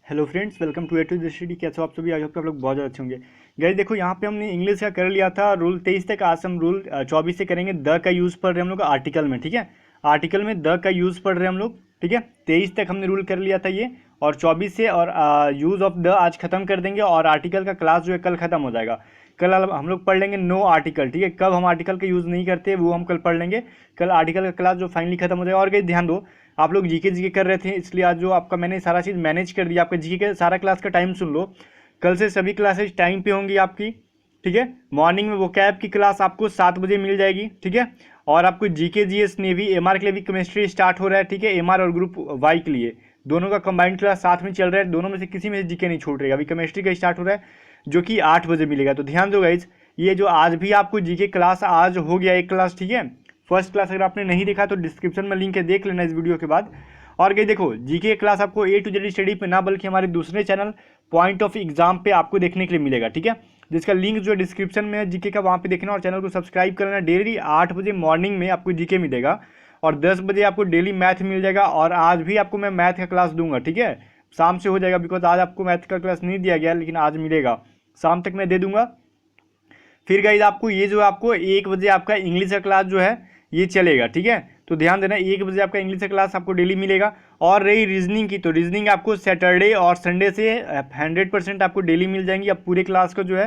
Hello friends, welcome to A to study. कैसे हो आप सभी? आई होप आप लोग बहुत ज़्यादा अच्छे होंगे। गाइस देखो, यहाँ पे हमने इंग्लिश का कर लिया था रूल 23 तक। आज हम रूल 24 से करेंगे। द का यूज़ पढ़ रहे हैं हम लोग आर्टिकल में, ठीक है। आर्टिकल में द का यूज़ पढ़ रहे हैं हम लोग, ठीक है। 23 तक हमने रूल कर लिया था ये, और 24 से और यूज़ ऑफ द आज खत्म कर देंगे। और आर्टिकल का क्लास जो है कल खत्म हो जाएगा। कल हम लोग पढ़ लेंगे नो आर्टिकल, ठीक है। कब हम आर्टिकल का यूज़ नहीं करते वो हम कल पढ़ लेंगे। कल आर्टिकल का क्लास जो फाइनली खत्म हो जाएगा। और गाइस ध्यान दो, आप लोग जीके कर रहे थे, इसलिए आज जो आपका मैंने सारा चीज़ मैनेज कर दिया। आपका जीके का सारा क्लास का टाइम सुन लो। कल से सभी क्लासेज टाइम पे होंगी आपकी, ठीक है। मॉर्निंग में वोकैब की क्लास आपको 7 बजे मिल जाएगी, ठीक है। और आपको जीके जीएस नेवी एमआर के लिए भी केमिस्ट्री स्टार्ट हो रहा है, ठीक है। एमआर और ग्रुप वाई के लिए दोनों का कंबाइंड क्लास साथ में चल रहा है। दोनों में से किसी में से जीके नहीं छूट रहेगा। अभी केमिस्ट्री का स्टार्ट हो रहा है जो कि 8 बजे मिलेगा। तो ध्यान दो गाइज, ये जो आज भी आपको जीके क्लास आज हो गया एक क्लास, ठीक है। फर्स्ट क्लास अगर आपने नहीं देखा तो डिस्क्रिप्शन में लिंक है, देख लेना इस वीडियो के बाद। और गई देखो, जीके क्लास आपको ए टू जेड स्टडी पे ना बल्कि हमारे दूसरे चैनल पॉइंट ऑफ एग्जाम पे आपको देखने के लिए मिलेगा, ठीक है। जिसका लिंक जो डिस्क्रिप्शन में है जीके का, वहाँ पे देखना और चैनल को सब्सक्राइब करना। डेली 8 बजे मॉर्निंग में आपको जीके मिलेगा और 10 बजे आपको डेली मैथ मिल जाएगा। और आज भी आपको मैं मैथ का क्लास दूंगा, ठीक है। शाम से हो जाएगा, बिकॉज आज आपको मैथ का क्लास नहीं दिया गया, लेकिन आज मिलेगा, शाम तक मैं दे दूंगा। फिर गाइज आपको ये जो आपको 1 बजे आपका इंग्लिश का क्लास जो है ये चलेगा, ठीक है। तो ध्यान देना, 1 बजे आपका इंग्लिश का क्लास आपको डेली मिलेगा। और रही रीजनिंग की, तो रीजनिंग आपको सैटरडे और संडे से 100% आपको डेली मिल जाएंगी। अब पूरे क्लास का जो है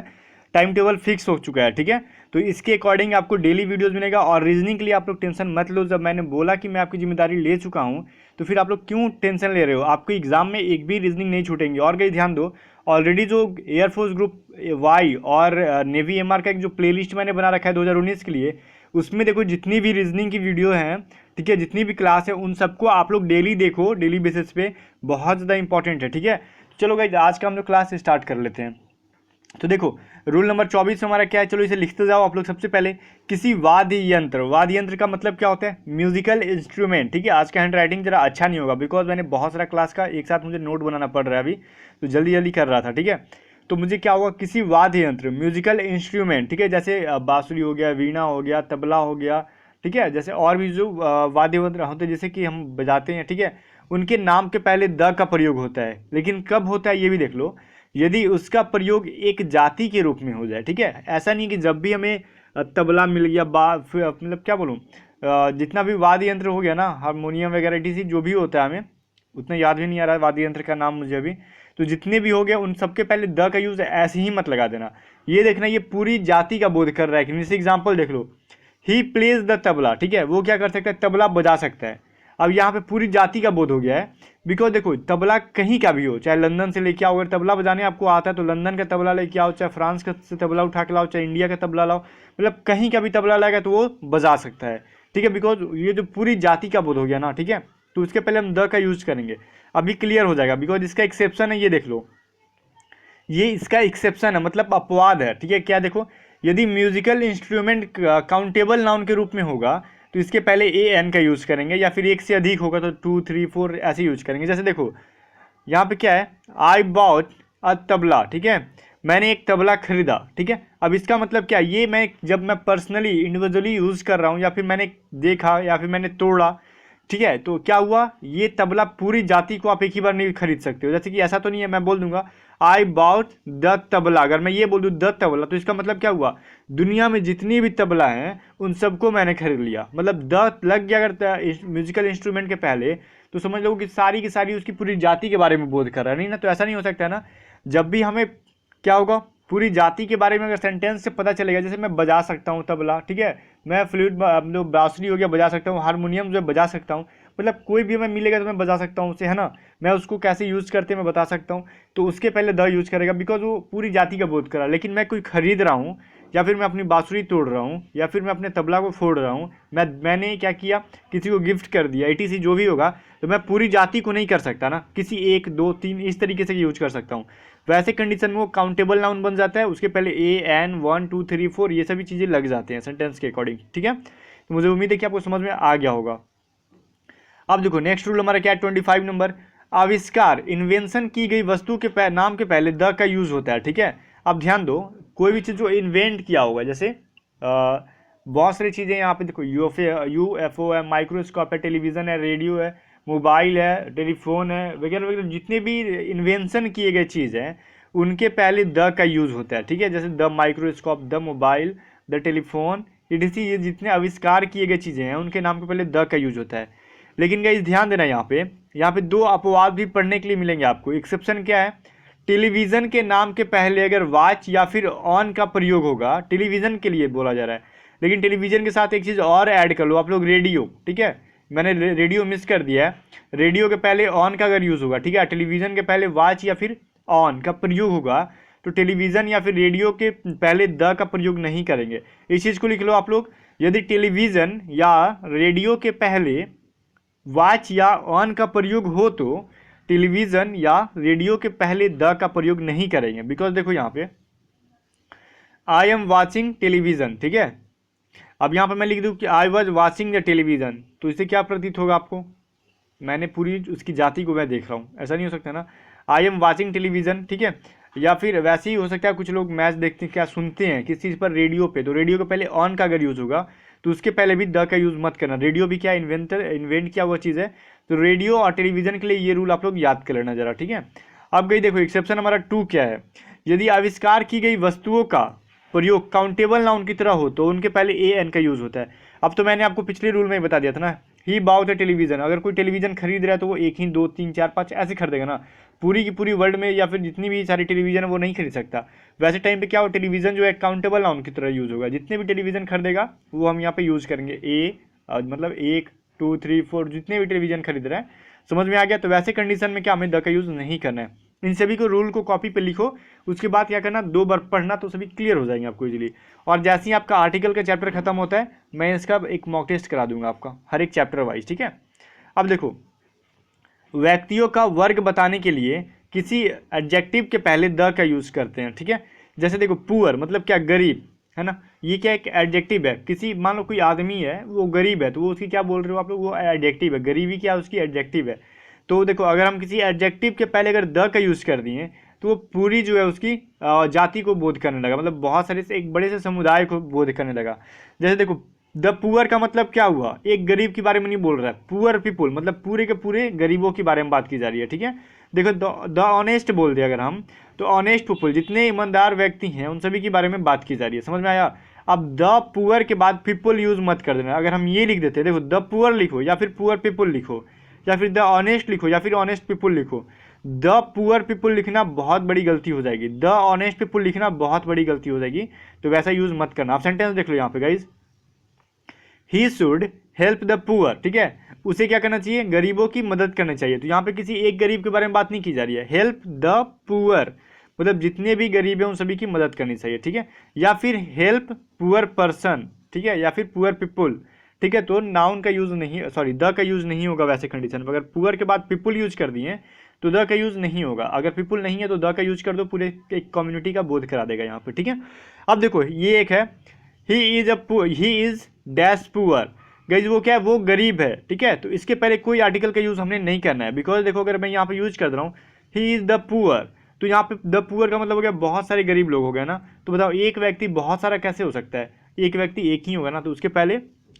टाइम टेबल फिक्स हो चुका है, ठीक है। तो इसके अकॉर्डिंग आपको डेली वीडियोस मिलेगा। और रीजनिंग के लिए आप लोग टेंशन मत लो। जब मैंने बोला कि मैं आपकी जिम्मेदारी ले चुका हूँ, तो फिर आप लोग क्यों टेंशन ले रहे हो? आपको एग्जाम में एक भी रीजनिंग नहीं छूटेंगे। और कहीं ध्यान दो, ऑलरेडी जो एयरफोर्स ग्रुप वाई और नेवी एमआर का एक जो प्लेलिस्ट मैंने बना रखा है 2019 के लिए, उसमें देखो जितनी भी रीजनिंग की वीडियो हैं, ठीक है, जितनी भी क्लास है उन सबको आप लोग डेली देखो, डेली बेसिस पे। बहुत ज़्यादा इंपॉर्टेंट है, ठीक है। चलो गाइज, आज का हम लोग क्लास स्टार्ट कर लेते हैं। तो देखो, रूल नंबर 24 हमारा क्या है, चलो इसे लिखते जाओ आप लोग। सबसे पहले, किसी वाद्य यंत्र, वाद्य यंत्र का मतलब क्या होता है? म्यूजिकल इंस्ट्रूमेंट, ठीक है। आज का हैंड राइटिंग जरा अच्छा नहीं होगा, बिकॉज मैंने बहुत सारा क्लास का एक साथ मुझे नोट बनाना पड़ रहा है अभी, तो जल्दी जल्दी कर रहा था, ठीक है। तो मुझे क्या होगा, किसी वाद्य यंत्र, म्यूजिकल इंस्ट्रूमेंट, ठीक है। जैसे बांसुरी हो गया, वीणा हो गया, तबला हो गया, ठीक है। जैसे और भी जो वाद्य यंत्र होते हैं जैसे कि हम बजाते हैं, ठीक है, उनके नाम के पहले द का प्रयोग होता है। लेकिन कब होता है ये भी देख लो, यदि उसका प्रयोग एक जाति के रूप में हो जाए, ठीक है। ऐसा नहीं कि जब भी हमें तबला मिल गया, मतलब क्या बोलूँ, जितना भी वाद्य यंत्र हो गया ना, हारमोनियम वगैरह टीसी जो भी होता है, हमें उतना याद भी नहीं आ रहा है वाद्य यंत्र का नाम मुझे अभी। तो जितने भी हो गए उन सबके पहले द का यूज ऐसे ही मत लगा देना। ये देखना, ये पूरी जाति का बोध कर रहा है कि जैसे एग्जाम्पल देख लो, ही प्लेज द तबला, ठीक है। वो क्या कर सकता है? तबला बजा सकता है। अब यहाँ पे पूरी जाति का बोध हो गया है, बिकॉज देखो तबला कहीं का भी हो, चाहे लंदन से लेके आओ, अगर तबला बजाने आपको आता है तो लंदन का तबला लेके आओ, चाहे फ्रांस का से तबला उठा के लाओ, चाहे इंडिया का तबला लाओ, मतलब कहीं का भी तबला लाएगा तो वो बजा सकता है, ठीक है। बिकॉज ये जो पूरी जाति का बोध हो गया ना, ठीक है। तो उसके पहले हम द का यूज करेंगे, अभी क्लियर हो जाएगा। बिकॉज इसका एक्सेप्शन है, ये देख लो, ये इसका एक्सेप्शन है, मतलब अपवाद है, ठीक है। क्या देखो, यदि म्यूजिकल इंस्ट्रूमेंट काउंटेबल नाउन के रूप में होगा तो इसके पहले ए एन का यूज करेंगे, या फिर एक से अधिक होगा तो 2 3 4 ऐसे यूज करेंगे। जैसे देखो यहाँ पे क्या है, आई बॉट अ तबला, ठीक है। मैंने एक तबला खरीदा, ठीक है। अब इसका मतलब क्या, ये मैं जब मैं पर्सनली इंडिविजुअली यूज कर रहा हूँ, या फिर मैंने देखा, या फिर मैंने तोड़ा, ठीक है, तो क्या हुआ, ये तबला पूरी जाति को आप एक ही बार नहीं खरीद सकते हो। जैसे कि ऐसा तो नहीं है मैं बोल दूंगा आई बाउट द तबला, अगर मैं ये बोल दूँ द तबला, तो इसका मतलब क्या हुआ, दुनिया में जितनी भी तबला हैं उन सबको मैंने खरीद लिया। मतलब द लग गया अगर म्यूजिकल इंस्ट्रूमेंट के पहले, तो समझ लो कि सारी उसकी पूरी जाति के बारे में बोध कर रहा है। नहीं ना, तो ऐसा नहीं हो सकता है ना। जब भी हमें क्या होगा, पूरी जाति के बारे में अगर सेंटेंस से पता चलेगा, जैसे मैं बजा सकता हूँ तबला, ठीक है, मैं फ्लूट मतलब बांसुरी हो गया बजा सकता हूँ, हारमोनियम जो है बजा सकता हूँ, मतलब कोई भी हमें मिलेगा तो मैं बजा सकता हूँ उसे, है ना। मैं उसको कैसे यूज़ करते मैं बता सकता हूँ। तो उसके पहले द यूज़ करेगा, बिकॉज वो पूरी जाति का बोध कर रहा है। लेकिन मैं कोई खरीद रहा हूँ, या फिर मैं अपनी बांसुरी तोड़ रहा हूँ, या फिर मैं अपने तबला को फोड़ रहा हूँ, मैंने क्या किया, किसी को गिफ्ट कर दिया, etc जो भी होगा, तो मैं पूरी जाति को नहीं कर सकता ना, किसी 1 2 3 इस तरीके से यूज कर सकता हूँ। वैसे कंडीशन में वो काउंटेबल नाउन बन जाता है, उसके पहले ए एन 1 2 3 4 ये सभी चीज़ें लग जाते हैं सेंटेंस के अकॉर्डिंग, ठीक है। तो मुझे उम्मीद है कि आपको समझ में आ गया होगा। अब देखो नेक्स्ट रूल हमारा क्या है, 25 नंबर, आविष्कार, इन्वेंशन की गई वस्तु के नाम के पहले द का यूज होता है, ठीक है। अब ध्यान दो, कोई भी चीज़ जो इन्वेंट किया होगा, जैसे बहुत सारी चीज़ें यहाँ पे देखो, यूएफओ है, माइक्रोस्कोप है, टेलीविज़न है, रेडियो है, मोबाइल है, टेलीफोन है, वगैरह वगैरह, जितने भी इन्वेंशन किए गए चीज़ हैं उनके पहले द का यूज़ होता है, ठीक है। जैसे the microscope, the mobile, the telephone, etc, ये जितने आविष्कार किए गए चीज़ें हैं उनके नाम के पहले द का यूज होता है। लेकिन गाइस ध्यान देना, यहाँ पे दो अपवाद भी पढ़ने के लिए मिलेंगे आपको। एक्सेप्शन क्या है? टेलीविज़न के नाम के पहले अगर वॉच या फिर ऑन का प्रयोग होगा, टेलीविज़न के लिए बोला जा रहा है, लेकिन टेलीविज़न के साथ एक चीज़ और ऐड कर लो आप लोग, रेडियो, ठीक है। मैंने रेडियो मिस कर दिया है। रेडियो के पहले ऑन का अगर यूज़ होगा, ठीक है, टेलीविज़न के पहले वॉच या फिर ऑन का प्रयोग होगा, तो टेलीविज़न या फिर रेडियो के पहले द का प्रयोग नहीं करेंगे। इस चीज़ को लिख लो आप लोग। यदि टेलीविज़न या रेडियो के पहले वॉच या ऑन का प्रयोग हो तो टेलीविज़न या रेडियो के पहले द का प्रयोग नहीं करेंगे। बिकॉज देखो यहाँ पे आई एम वॉचिंग टेलीविज़न, ठीक है। अब यहाँ पर मैं लिख दूँ कि I was watching the television, तो इससे क्या प्रतीत होगा आपको? मैंने पूरी उसकी जाति को मैं देख रहा हूँ, ऐसा नहीं हो सकता ना। आई एम वॉचिंग टेलीविज़न, ठीक है। या फिर वैसे ही हो सकता है, कुछ लोग मैच देखते हैं, क्या सुनते हैं किस चीज़ पर, रेडियो पे, तो रेडियो के पहले ऑन का अगर यूज़ होगा तो उसके पहले भी द का यूज़ मत करना। रेडियो भी क्या इन्वेंट किया हुआ चीज़ है, तो रेडियो और टेलीविज़न के लिए ये रूल आप लोग याद कर लेना जरा, ठीक है। अब गई देखो एक्सेप्शन हमारा 2 क्या है? यदि आविष्कार की गई वस्तुओं का प्रयोग काउंटेबल नाउन की तरह हो तो उनके पहले ए एन का यूज़ होता है। अब तो मैंने आपको पिछले रूल में ही बता दिया था ना, ही बाउट द टेलीविज़न, अगर कोई टेलीविज़न खरीद रहा है तो वो 1 ही 2 3 4 5 ऐसे खरीदेगा ना, पूरी की पूरी वर्ल्ड में या फिर जितनी भी सारी टेलीविज़न है वो नहीं खरीद सकता। वैसे टाइम पे क्या हो, टेलीविज़न जो है काउंटेबल नाउन की तरह यूज़ होगा। जितने भी टेलीविज़न खरीदेगा वो हम यहाँ पे यूज़ करेंगे मतलब 1 2 3 4 जितने भी टेलीविज़न खरीद रहे हैं, समझ में आ गया। तो वैसे कंडीशन में क्या हमें द का यूज़ नहीं करना है। इन सभी को रूल को कॉपी पे लिखो, उसके बाद क्या करना, 2 बार पढ़ना तो सभी क्लियर हो जाएंगे आपको इजीली। और जैसे ही आपका आर्टिकल का चैप्टर खत्म होता है मैं इसका एक मॉक टेस्ट करा दूंगा आपका, हर एक चैप्टर वाइज, ठीक है। अब देखो, व्यक्तियों का वर्ग बताने के लिए किसी एडजेक्टिव के पहले द का यूज़ करते हैं, ठीक है। जैसे देखो पुअर मतलब क्या, गरीब, है ना, ये क्या एक एडजेक्टिव है। किसी मान लो कोई आदमी है वो गरीब है तो वो उसकी क्या बोल रहे हो आप लोग, वो एडजेक्टिव है। गरीबी क्या उसकी एडजेक्टिव है। तो देखो अगर हम किसी एडजेक्टिव के पहले अगर द का यूज़ कर दिए तो वो पूरी जो है उसकी जाति को बोध करने लगा, मतलब बहुत सारे से एक बड़े से समुदाय को बोध करने लगा। जैसे देखो द पुअर का मतलब क्या हुआ, एक गरीब के बारे में नहीं बोल रहा है, पुअर पीपुल मतलब पूरे के पूरे गरीबों के बारे में बात की जा रही है, ठीक है। देखो द ऑनेस्ट बोल दिया अगर हम, तो ऑनेस्ट पीपुल जितने ईमानदार व्यक्ति हैं उन सभी के बारे में बात की जा रही है, समझ में आया। अब द पुअर के बाद पीपुल यूज मत कर देना। अगर हम ये लिख देते हैं, देखो द पुअर लिखो या फिर पुअर पीपुल लिखो या फिर द ऑनेस्ट लिखो या फिर ऑनेस्ट पीपुल लिखो, द पुअर पीपुल लिखना बहुत बड़ी गलती हो जाएगी, द ऑनेस्ट पीपुल लिखना बहुत बड़ी गलती हो जाएगी, तो वैसा यूज मत करना। आप सेंटेंस देख लो यहाँ पे guys, he should help the poor, ठीक है, उसे क्या करना चाहिए, गरीबों की मदद करनी चाहिए। तो यहाँ पे किसी एक गरीब के बारे में बात नहीं की जा रही है, हेल्प द पुअर मतलब जितने भी गरीब हैं उन सभी की मदद करनी चाहिए, ठीक है। या फिर हेल्प पुअर पर्सन, ठीक है, या फिर पुअर पीपुल, ठीक है। तो नाउन का यूज नहीं, सॉरी द का यूज नहीं होगा वैसे कंडीशन में। अगर पुअर के बाद पीपुल यूज कर दिए तो द का यूज नहीं होगा। अगर पीपुल नहीं है तो द का यूज कर दो, पूरे एक कम्युनिटी का बोध करा देगा यहाँ पे, ठीक है। अब देखो ये एक है, he is dash poor, guys वो क्या है, वो गरीब है, ठीक है। तो इसके पहले कोई आर्टिकल का यूज हमने नहीं करना है, बिकॉज देखो अगर मैं यहाँ पे यूज कर रहा हूँ ही इज द पुअर, तो यहाँ पे द पुअर का मतलब हो गया बहुत सारे गरीब लोग हो गए ना। तो बताओ एक व्यक्ति बहुत सारा कैसे हो सकता है, एक व्यक्ति एक ही होगा ना, तो उसके पहले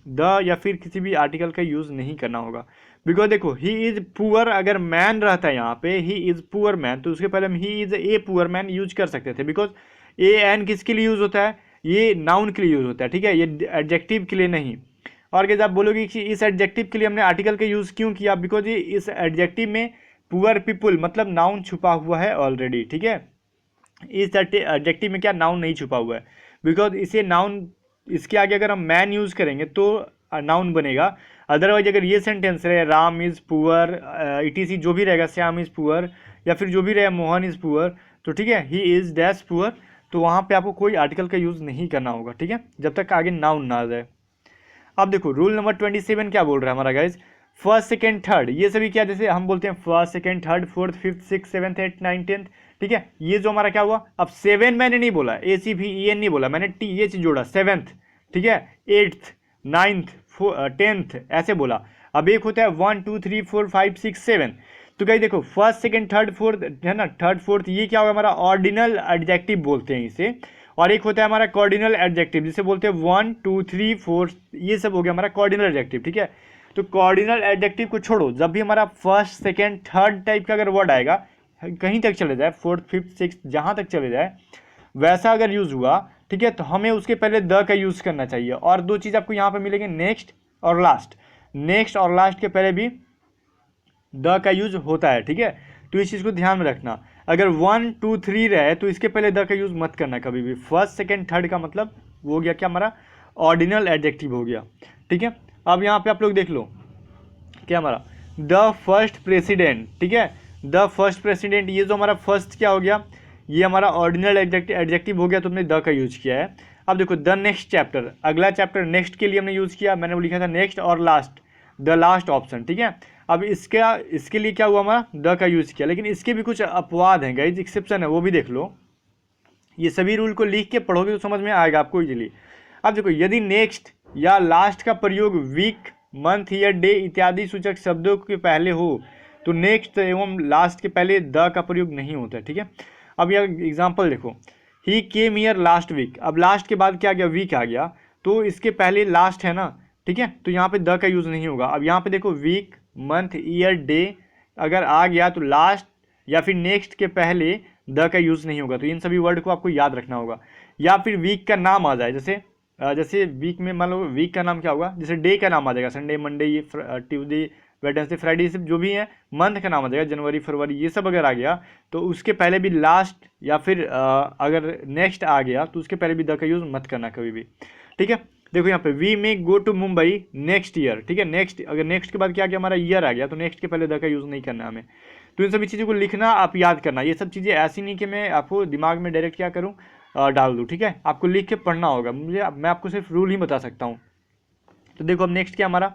द या फिर किसी भी आर्टिकल का यूज नहीं करना होगा। बिकॉज देखो ही इज पुअर, अगर मैन रहता है यहाँ पे ही इज पुअर मैन, तो उसके पहले हम he is a poor man use कर सकते थे। बिकॉज ए एन किसके लिए यूज होता है, ये नाउन के लिए यूज होता है, ठीक है, ये एडजेक्टिव के लिए नहीं। और क्या आप बोलोगे कि इस एडजेक्टिव के लिए हमने आर्टिकल का यूज क्यों किया, बिकॉज ये इस एडजेक्टिव में पुअर पीपुल मतलब नाउन छुपा हुआ है ऑलरेडी, ठीक है। इस एडजेक्टिव में क्या नाउन नहीं छुपा हुआ है, बिकॉज इसे नाउन, इसके आगे अगर हम मैन यूज करेंगे तो नाउन बनेगा। अदरवाइज अगर ये सेंटेंस रहे राम इज पुअर etc जो भी रहेगा, श्याम इज पुअर या फिर जो भी रहे मोहन इज पुअर, तो ठीक है ही इज डैश पुअर, तो वहाँ पे आपको कोई आर्टिकल का यूज नहीं करना होगा, ठीक है, जब तक आगे नाउन ना आ जाए। अब देखो रूल नंबर 27 क्या बोल रहा है हमारा गाइज, फर्स्ट सेकेंड थर्ड, ये सभी क्या, जैसे हम बोलते हैं first second third fourth fifth six seventh eight nine tenth, ठीक है, ये जो हमारा क्या हुआ, अब 7 मैंने नहीं बोला, ACVEN नहीं बोला, मैंने TH जोड़ा, सेवेंथ, ठीक है, एट्थ, नाइन्थ, टेंथ ऐसे बोला। अब एक होता है 1 2 3 4 5 6 7, तो कहीं देखो फर्स्ट सेकेंड थर्ड फोर्थ है ना, थर्ड फोर्थ ये क्या होगा हमारा ऑर्डिनल एडजेक्टिव बोलते हैं इसे, और एक होता है हमारा कॉर्डिनल एडजेक्टिव जिसे बोलते हैं 1 2 3 4, ये सब हो गया हमारा कॉर्डिनल एडजेक्टिव, ठीक है। तो कॉर्डिनल एडजेक्टिव को छोड़ो, जब भी हमारा फर्स्ट सेकेंड थर्ड टाइप का अगर वर्ड आएगा, कहीं तक चले जाए, फोर्थ फिफ्थ सिक्स जहाँ तक चले जाए, वैसा अगर यूज़ हुआ, ठीक है, तो हमें उसके पहले द का यूज़ करना चाहिए। और दो चीज़ आपको यहाँ पर मिलेंगे, नेक्स्ट और लास्ट। नेक्स्ट और लास्ट के पहले भी द का यूज होता है, ठीक है, तो इस चीज़ को ध्यान में रखना। अगर 1 2 3 रहे तो इसके पहले द का यूज मत करना कभी भी। फर्स्ट सेकेंड थर्ड का मतलब वो हो गया क्या, हमारा ऑर्डिनल एडजेक्टिव हो गया, ठीक है। अब यहाँ पे आप लोग देख लो क्या, हमारा द फर्स्ट प्रेसिडेंट, ठीक है, द फर्स्ट प्रेसिडेंट, ये जो हमारा फर्स्ट क्या हो गया, ये हमारा ऑर्डिनल एडजेक्टिव हो गया, तो हमने द का यूज किया है। अब देखो द नेक्स्ट चैप्टर, अगला चैप्टर नेक्स्ट के लिए हमने यूज किया, मैंने वो लिखा था नेक्स्ट और लास्ट, द लास्ट ऑप्शन, ठीक है। अब इसके लिए क्या हुआ, हमारा द का यूज किया, लेकिन इसके भी कुछ अपवाद हैं गाइस, एक्सेप्शन है, वो भी देख लो। ये सभी रूल को लिख के पढ़ोगे तो समझ में आएगा आपको इजीली। अब देखो, यदि नेक्स्ट या लास्ट का प्रयोग वीक, मंथ, ईयर, डे इत्यादि सूचक शब्दों के पहले हो तो नेक्स्ट एवं लास्ट के पहले द का प्रयोग नहीं होता है, ठीक है। अब यह एग्जाम्पल देखो, ही केम ईयर लास्ट वीक, अब लास्ट के बाद क्या आ गया, वीक आ गया, तो इसके पहले लास्ट है ना, ठीक है, तो यहाँ पे द का यूज़ नहीं होगा। अब यहाँ पे देखो वीक, मंथ, ईयर, डे अगर आ गया तो लास्ट या फिर नेक्स्ट के पहले द का यूज़ नहीं होगा, तो इन सभी वर्ड को आपको याद रखना होगा। या फिर वीक का नाम आ जाए, जैसे वीक में मान लो वीक का नाम क्या होगा, जैसे डे का नाम आ जाएगा, संडे, मंडे, ये ट्यूसडे, वेडनेसडे, फ्राइडे, ये सब जो भी है। मंथ का नाम आ जाएगा, जनवरी, फरवरी, ये सब अगर आ गया तो उसके पहले भी लास्ट या फिर अगर नेक्स्ट आ गया तो उसके पहले भी द का यूज़ मत करना कभी भी, ठीक है। देखो यहाँ पे we may go to Mumbai next year, ठीक है, नेक्स्ट, अगर नेक्स्ट के बाद क्या आ गया, हमारा ईयर आ गया, तो नेक्स्ट के पहले द का यूज़ नहीं करना हमें। तो इन सभी चीज़ों को लिखना, आप याद करना। ये सब चीज़ें ऐसी नहीं कि मैं आपको दिमाग में डायरेक्ट क्या करूँ, डाल दूँ, ठीक है, आपको लिख के पढ़ना होगा। मैं आपको सिर्फ रूल ही बता सकता हूँ। तो देखो अब नेक्स्ट क्या हमारा,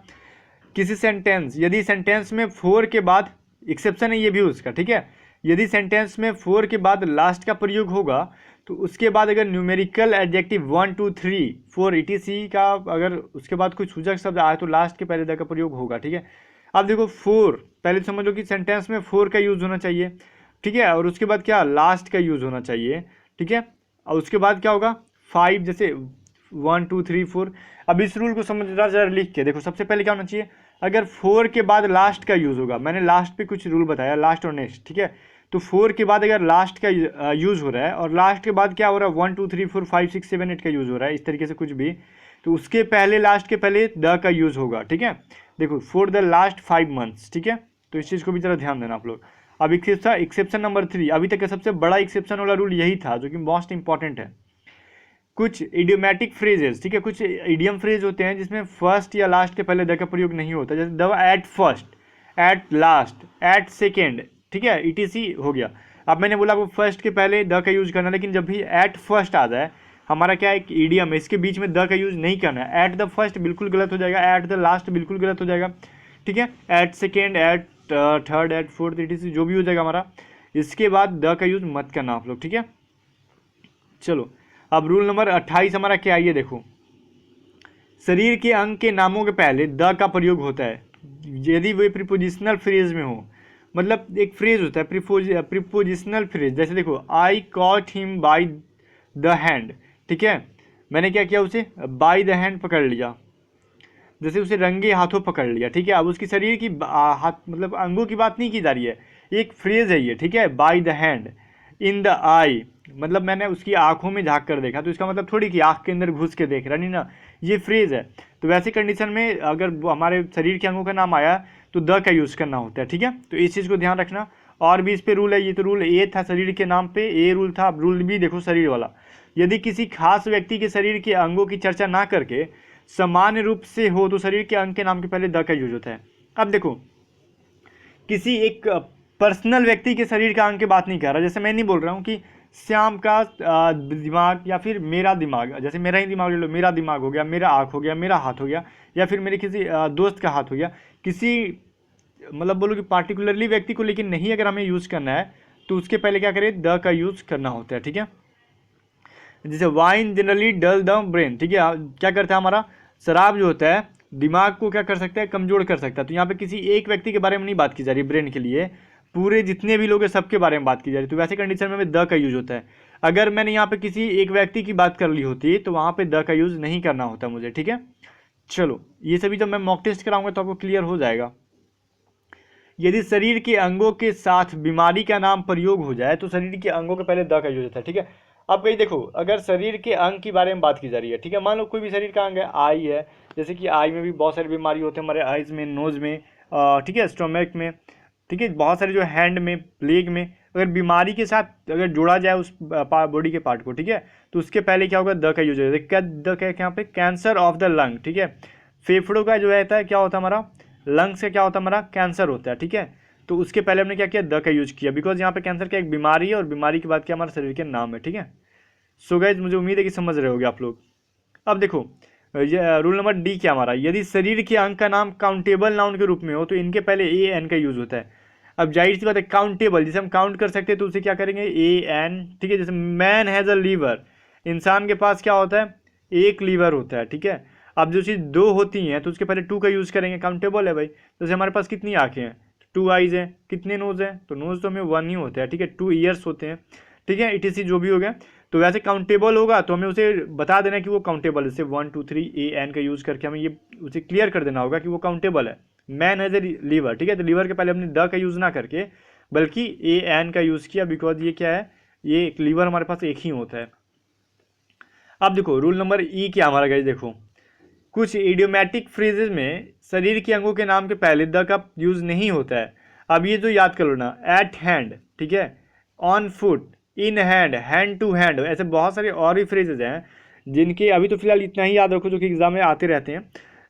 किसी सेंटेंस, यदि सेंटेंस में 4 के बाद, एक्सेप्शन है ये भी उसका, ठीक है, यदि सेंटेंस में 4 के बाद लास्ट का प्रयोग होगा तो उसके बाद अगर न्यूमेरिकल एडजेक्टिव 1 2 3 4 etc का अगर उसके बाद कोई सूचक शब्द आए तो लास्ट के पहले द का प्रयोग होगा, ठीक है। अब देखो 4, पहले समझ लो कि सेंटेंस में 4 का यूज़ होना चाहिए, ठीक है, और उसके बाद क्या, लास्ट का यूज़ होना चाहिए, ठीक है, और उसके बाद क्या होगा 5, जैसे 1 2 3 4। अब इस रूल को समझना जरा लिख के देखो, सबसे पहले क्या होना चाहिए, अगर 4 के बाद लास्ट का यूज़ होगा, मैंने लास्ट पे कुछ रूल बताया, लास्ट और नेक्स्ट, ठीक है, तो 4 के बाद अगर लास्ट का यूज़ हो रहा है और लास्ट के बाद क्या हो रहा है 1 2 3 4 5 6 7 8 का यूज़ हो रहा है, इस तरीके से कुछ भी, तो उसके पहले लास्ट के पहले द का यूज़ होगा, ठीक है। देखो फॉर द लास्ट 5 मंथ्स, ठीक है, तो इस चीज़ को भी जरा ध्यान देना आप लोग। अब एक्सेप्शन नंबर 3, अभी तक का सबसे बड़ा एक्सेप्शन वाला रूल यही था जो कि मोस्ट इंपॉर्टेंट है। कुछ इडियोमैटिक फ्रेजेस, ठीक है, कुछ इडियम फ्रेज होते हैं जिसमें फर्स्ट या लास्ट के पहले द का प्रयोग नहीं होता, जैसे the at first, at last, at second, ठीक है, etc हो गया। अब मैंने बोला आपको फर्स्ट के पहले द का यूज करना, लेकिन जब भी एट फर्स्ट आ जाए, हमारा क्या एक इडियम है, इसके बीच में द का यूज नहीं करना है। एट द फर्स्ट बिल्कुल गलत हो जाएगा, एट द लास्ट बिल्कुल गलत हो जाएगा, ठीक है, at second, at third, at fourth, etc जो भी हो जाएगा हमारा, इसके बाद द का यूज मत करना आप लोग, ठीक है। चलो अब रूल नंबर 28 हमारा क्या है, ये देखो, शरीर के अंग के नामों के पहले द का प्रयोग होता है यदि वे प्रीपोजिशनल फ्रेज में हो। मतलब एक फ्रेज होता है प्रीपोजिशनल फ्रेज, जैसे देखो आई cot him by the hand, ठीक है, मैंने क्या किया, उसे बाय द हैंड पकड़ लिया, जैसे उसे रंगे हाथों पकड़ लिया, ठीक है। अब उसकी शरीर की हाथ मतलब अंगों की बात नहीं की जा रही है, एक फ्रेज है ये, ठीक है, by the hand, in the eye मतलब मैंने उसकी आंखों में झांक कर देखा, तो इसका मतलब थोड़ी कि आंख के अंदर घुस के देख रहा, नहीं ना, ये फ्रेज है। तो वैसे कंडीशन में अगर हमारे शरीर के अंगों का नाम आया तो द का यूज़ करना होता है, ठीक है, तो इस चीज़ को ध्यान रखना। और भी इस पे रूल है, ये तो रूल ए था शरीर के नाम पे, ए रूल था, अब रूल भी देखो शरीर वाला, यदि किसी खास व्यक्ति के शरीर के अंगों की चर्चा ना करके सामान्य रूप से हो तो शरीर के अंग के नाम के पहले द का यूज होता है। अब देखो किसी एक पर्सनल व्यक्ति के शरीर का अंग की बात नहीं कर रहा, जैसे मैं नहीं बोल रहा हूँ कि श्याम का दिमाग या फिर मेरा दिमाग, जैसे मेरा ही दिमाग ले लो, मेरा दिमाग हो गया, मेरा आँख हो गया, मेरा हाथ हो गया, या फिर मेरे किसी दोस्त का हाथ हो गया, किसी मतलब बोलो कि पार्टिकुलरली व्यक्ति को लेकिन नहीं अगर हमें यूज़ करना है तो उसके पहले क्या करें, द का यूज़ करना होता है, ठीक है। जैसे wine generally dull the brain, ठीक है, क्या करता है हमारा शराब जो होता है दिमाग को क्या कर सकता है, कमजोर कर सकता है। तो यहाँ पे किसी एक व्यक्ति के बारे में नहीं बात की जा रही ब्रेन के लिए, पूरे जितने भी लोग हैं सबके बारे में बात की जा रही है, तो वैसे कंडीशन में द का यूज होता है। अगर मैंने यहाँ पे किसी एक व्यक्ति की बात कर ली होती तो वहाँ पे द का यूज नहीं करना होता मुझे, ठीक है। चलो ये सभी जब मैं मॉक टेस्ट कराऊंगा तो आपको क्लियर हो जाएगा। यदि शरीर के अंगों के साथ बीमारी का नाम प्रयोग हो जाए तो शरीर के अंगों के पहले द का यूज होता है, ठीक है। अब कहीं देखो, अगर शरीर के अंग के बारे में बात की जा रही है, ठीक है, मान लो कोई भी शरीर का अंग है, आई है, जैसे कि आई में भी बहुत सारी बीमारी होते हैं, हमारे आइज में, नोज में, ठीक है, स्टोमक में, ठीक है, बहुत सारे जो हैंड में, लेग में, अगर बीमारी के साथ अगर जोड़ा जाए उस बॉडी के पार्ट को, ठीक है, तो उसके पहले क्या होगा, द का यूज होगा। क्या द का यहाँ पे, कैंसर ऑफ द लंग, ठीक है, फेफड़ों का जो रहता है क्या होता है हमारा, लंग्स का क्या होता है हमारा, कैंसर होता है, ठीक है। तो उसके पहले हमने क्या किया, द का यूज किया, बिकॉज यहाँ पे कैंसर का एक बीमारी है और बीमारी के बाद क्या हमारे शरीर के नाम है, ठीक है। सो गाइज मुझे उम्मीद है कि समझ रहे होगे आप लोग। अब देखो ये रूल नंबर डी क्या हमारा, यदि शरीर के अंग का नाम काउंटेबल नाउन के रूप में हो तो इनके पहले ए एन का यूज होता है। अब जाहिर सी बात है, काउंटेबल जिसे हम काउंट कर सकते हैं तो उसे क्या करेंगे, ए एन, ठीक है। जैसे मैन हैज़ अ लीवर, इंसान के पास क्या होता है, एक लीवर होता है, ठीक है। अब जो चीज़ दो होती हैं तो उसके पहले टू का यूज़ करेंगे, काउंटेबल है भाई। जैसे हमारे पास कितनी आंखें हैं, टू आइज हैं, कितने नोज हैं, तो नोज तो हमें वन ही होते हैं, ठीक है। टू ईयर्स होते हैं, ठीक है, इटीसी जो भी हो गया। तो वैसे काउंटेबल होगा तो हमें उसे बता देना कि वो काउंटेबल है, जैसे 1 2 3 ए एन का यूज़ करके हमें ये उसे क्लियर कर देना होगा कि वो काउंटेबल है। मैन हैज़ ए लीवर, ठीक है, तो लीवर के पहले हमने द का यूज़ ना करके बल्कि ए एन का यूज़ किया, बिकॉज ये क्या है, ये एक लीवर हमारे पास एक ही होता है। अब देखो रूल नंबर ई क्या हमारा गाइस, देखो कुछ इडियोमैटिक फ्रेजेज में शरीर के अंगों के नाम के पहले द का यूज़ नहीं होता है। अब ये तो याद कर लो ना, एट हैंड, ठीक है, on foot, in hand, hand to hand, ऐसे बहुत सारे और भी फ्रेजेज हैं जिनके अभी तो फिलहाल इतना ही याद रखो जो कि एग्जाम में आते रहते हैं।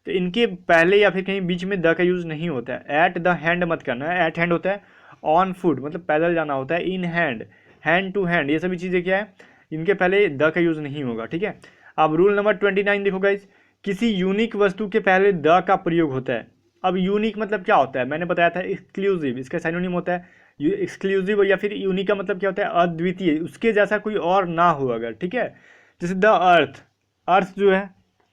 तो इनके पहले या फिर कहीं बीच में द का यूज़ नहीं होता है। एट द हैंड मत करना है, एट हैंड होता है, ऑन फुट मतलब पैदल जाना होता है, in hand, hand to hand, ये सभी चीज़ें क्या है, इनके पहले द का यूज़ नहीं होगा, ठीक है। अब रूल नंबर 29 देखो गाइज, किसी यूनिक वस्तु के पहले द का प्रयोग होता है। अब यूनिक मतलब क्या होता है, मैंने बताया था एक्सक्लूसिव, इसका साइनोनिम होता है एक्सक्लूसिव, या फिर यूनिक का मतलब क्या होता है, अद्वितीय, उसके जैसा कोई और ना हो अगर, ठीक है। जैसे द अर्थ, अर्थ जो है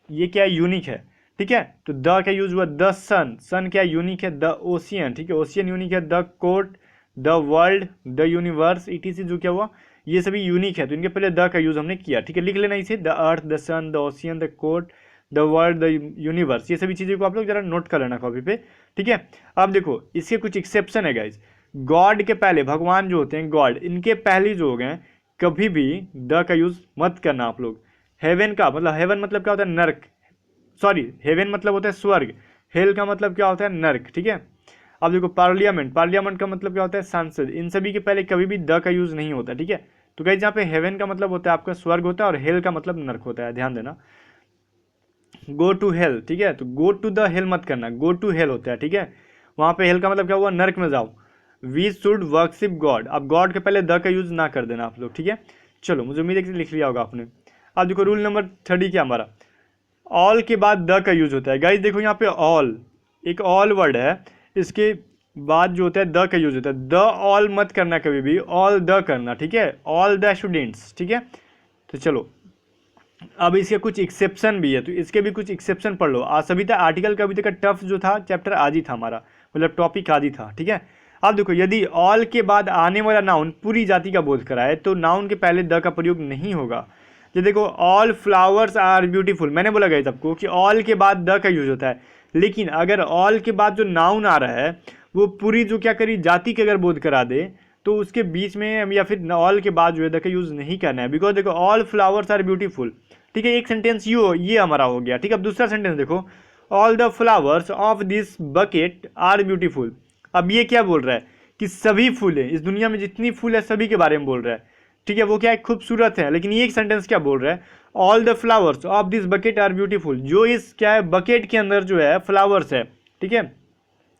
ये क्या है, यूनिक है, ठीक है। तो द का यूज हुआ, द सन, सन क्या यूनिक है, द ओशियन, ठीक है, ओशियन यूनिक है, the court, the world, the universe, etc. जो क्या हुआ, ये सभी यूनिक है, तो इनके पहले द का यूज हमने किया, ठीक है। लिख लेना इसे, the earth, the sun, the ocean, the court, the world, the universe, ये सभी चीज़ों को आप लोग जरा नोट कर लेना कॉपी पे, ठीक है। अब देखो इसके कुछ एक्सेप्शन है गाइज, गॉड के पहले, भगवान जो होते हैं गॉड, इनके पहले जो हो गए कभी भी द का यूज मत करना आप लोग। हेवन का मतलब, हेवन मतलब क्या होता है, नर्क, सॉरी हेवन मतलब होता है स्वर्ग, हेल का मतलब क्या होता है, नर्क, ठीक है। अब देखो पार्लियामेंट, पार्लियामेंट का मतलब क्या होता है, सांसद, इन सभी के पहले कभी भी द का यूज नहीं होता, ठीक है। तो गाइस यहाँ पे हेवन का मतलब होता है आपका स्वर्ग होता है और हेल का मतलब नर्क होता है, ध्यान देना। गो टू हेल, ठीक है, तो गो टू द हेल मत करना, गो टू हेल होता है, ठीक है। वहाँ पे हेल का मतलब क्या हुआ, नर्क में जाओ। वी शुड वर्कशिप गॉड, अब गॉड के पहले द का यूज ना कर देना आप लोग, ठीक है। चलो मुझे उम्मीद है कि लिख लिया होगा आपने। अब देखो रूल नंबर 30 क्या हमारा, ऑल के बाद द का यूज होता है। गाइस देखो यहाँ पे ऑल, एक ऑल वर्ड है, इसके बाद जो होता है द का यूज होता है। द ऑल मत करना कभी भी, ऑल द करना, ठीक है, ऑल द स्टूडेंट्स, ठीक है। तो चलो अब इसके कुछ एक्सेप्शन भी है, तो इसके भी कुछ एक्सेप्शन पढ़ लो। आज सभी था आर्टिकल का अभी तक का टफ जो था चैप्टर आज ही था हमारा, मतलब टॉपिक आज ही था, ठीक है। अब देखो यदि ऑल के बाद आने वाला नाउन पूरी जाति का बोध कराए तो नाउन के पहले द का प्रयोग नहीं होगा। जो देखो ऑल फ्लावर्स आर ब्यूटीफुल, मैंने बोला गया सबको कि ऑल के बाद द का यूज होता है, लेकिन अगर ऑल के बाद जो नाउन आ रहा है वो पूरी जो क्या करी जाति के अगर बोध करा दे तो उसके बीच में या फिर ऑल के बाद जो है द का यूज नहीं करना है, बिकॉज देखो ऑल फ्लावर्स आर ब्यूटीफुल, ठीक है। एक सेंटेंस ये हमारा हो गया, ठीक है। अब दूसरा सेंटेंस देखो, all the flowers of this bucket are beautiful. अब ये क्या बोल रहा है कि सभी फूल है इस दुनिया में, जितनी फूल है सभी के बारे में बोल रहा है, ठीक है। वो क्या है, खूबसूरत है, लेकिन ये एक सेंटेंस क्या बोल रहा है, all the flowers of this bucket are beautiful, जो इस क्या है बकेट के अंदर जो है फ्लावर्स है, ठीक है,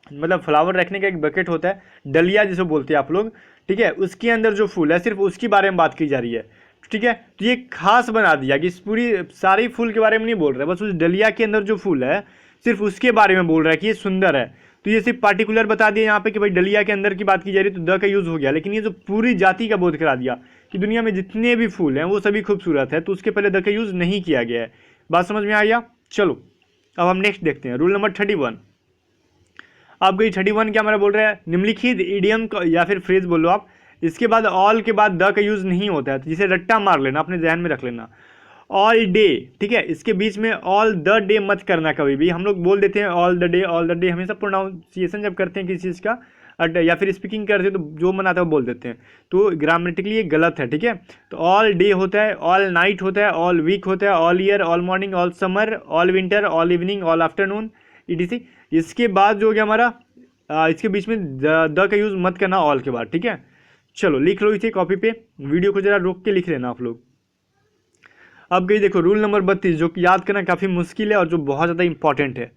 मतलब फ्लावर रखने का एक बकेट होता है, डलिया जिसे बोलते हैं आप लोग, ठीक है, उसके अंदर जो फूल है सिर्फ उसके बारे में बात की जा रही है, ठीक है। तो ये खास बना दिया कि इस पूरी सारी फूल के बारे में नहीं बोल रहा है, बस उस डलिया के अंदर जो फूल है सिर्फ उसके बारे में बोल रहा है कि ये सुंदर है। तो ये सिर्फ पार्टिकुलर बता दिया यहाँ पे कि भाई डलिया के अंदर की बात की जा रही है तो द का यूज हो गया, लेकिन ये जो पूरी जाति का बोध करा दिया कि दुनिया में जितने भी फूल हैं वो सभी खूबसूरत है, तो उसके पहले द का यूज नहीं किया गया है। बात समझ में आ गया। चलो अब हम नेक्स्ट देखते हैं, रूल नंबर 31। अब गई 31 क्या हमारा बोल रहा है, निम्नलिखित इडियम या फिर फ्रेज बोलो आप, इसके बाद ऑल के बाद द का यूज नहीं होता है, तो जिसे रट्टा मार लेना, अपने ध्यान में रख लेना। ऑल डे, ठीक है, इसके बीच में ऑल द डे मत करना कभी भी। हम लोग बोल देते हैं all the day, all the day, हमेशा प्रोनाउंसिएशन जब करते हैं किसी चीज़ का या फिर स्पीकिंग करते हैं तो जो मन आता है वो बोल देते हैं, तो ग्रामेटिकली ये गलत है, ठीक है। तो ऑल डे होता है, ऑल नाइट होता है, ऑल वीक होता है, all year, all morning, all summer, all winter, all evening, all afternoon, etc। इसके बाद जो हो गया हमारा इसके बीच में द का यूज़ मत करना ऑल के बाद, ठीक है। चलो लिख लो इसे कॉपी पे, वीडियो को जरा रोक के लिख लेना आप लोग। अब गई देखो रूल नंबर 32, जो कि याद करना काफ़ी मुश्किल है और जो बहुत ज़्यादा इंपॉर्टेंट है।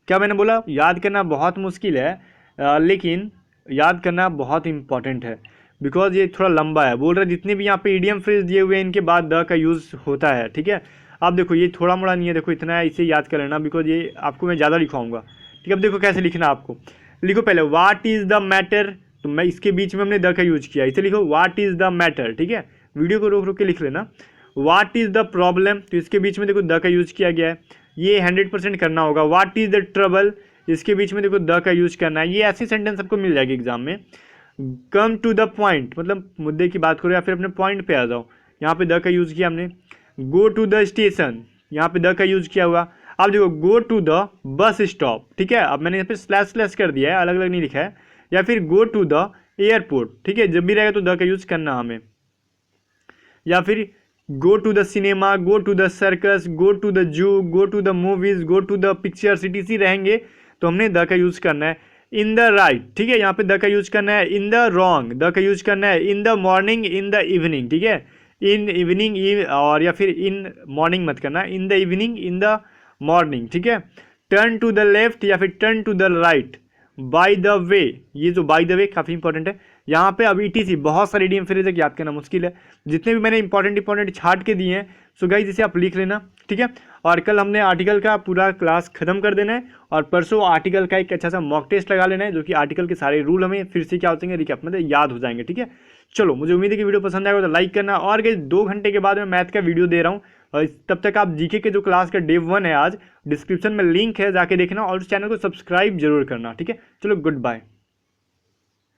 क्या मैंने बोला, याद करना बहुत मुश्किल है लेकिन याद करना बहुत इंपॉर्टेंट है, बिकॉज ये थोड़ा लंबा है। बोल रहे जितने भी यहाँ पे ईडियम फ्रेज दिए हुए हैं इनके बाद द का यूज़ होता है, ठीक है। अब देखो ये थोड़ा मोड़ा नहीं है, देखो इतना है, इसे याद कर लेना, बिकॉज ये आपको मैं ज़्यादा लिखवाऊंगा, ठीक है। अब देखो कैसे लिखना आपको, लिखो पहले वाट इज़ द मैटर, तो मैं इसके बीच में हमने द का यूज किया, इसे लिखो वाट इज़ द मैटर, ठीक है। वीडियो को रोक रोक के लिख लेना। वाट इज़ द प्रॉब्लम, तो इसके बीच में देखो द का यूज किया गया है, ये 100% करना होगा। वाट इज़ द ट्रबल, इसके बीच में देखो द का यूज करना है। ये ऐसी सेंटेंस आपको मिल जाएगी एग्जाम में। कम टू द पॉइंट, मतलब मुद्दे की बात करो या फिर अपने पॉइंट पे आ जाओ, यहाँ पे द का यूज किया हमने। गो टू द स्टेशन, यहाँ पे द का यूज किया हुआ। अब देखो go to the bus stop, ठीक है। अब मैंने यहाँ पे स्लैश स्लैश कर दिया है, अलग अलग नहीं लिखा है। या फिर गो टू द एयरपोर्ट, ठीक है, जब भी रहेगा तो द का यूज करना हमें। या फिर go to the cinema, go to the circus, go to the zoo, go to the movies, go to the picture सिटीसी रहेंगे तो हमने द का यूज करना है। इन द राइट, ठीक है, यहाँ पे द का यूज करना है। इन द रॉन्ग, द का यूज करना है। इन the morning, in the evening, ठीक है, इन इवनिंग और या फिर इन मॉर्निंग मत करना, in the evening, in the morning, ठीक है। टर्न टू द लेफ्ट या फिर turn to the right. By the way, ये जो बाय द वे काफ़ी इंपॉर्टेंट है। यहाँ पे अब ETC बहुत सारे इडियम फ्रेज है, याद करना मुश्किल है। जितने भी मैंने इंपॉर्टेंट छाट के दिए हैं, सो गाइस इसे आप लिख लेना, ठीक है। और कल हमने आर्टिकल का पूरा क्लास खत्म कर देना है और परसों आर्टिकल का एक अच्छा सा मॉक टेस्ट लगा लेना है, जो कि आर्टिकल के सारे रूल हमें फिर से क्या होते हैं रिकैप मतलब याद हो जाएंगे, ठीक है। चलो मुझे उम्मीद है कि वीडियो पसंद आएगा तो लाइक करना। और गाइस 2 घंटे के बाद मैं मैथ का वीडियो दे रहा हूँ, और तब तक आप जीके के जो क्लास का डे 1 है आज, डिस्क्रिप्शन में लिंक है, जाके देखना और उस चैनल को सब्सक्राइब जरूर करना, ठीक है। चलो गुड बाय।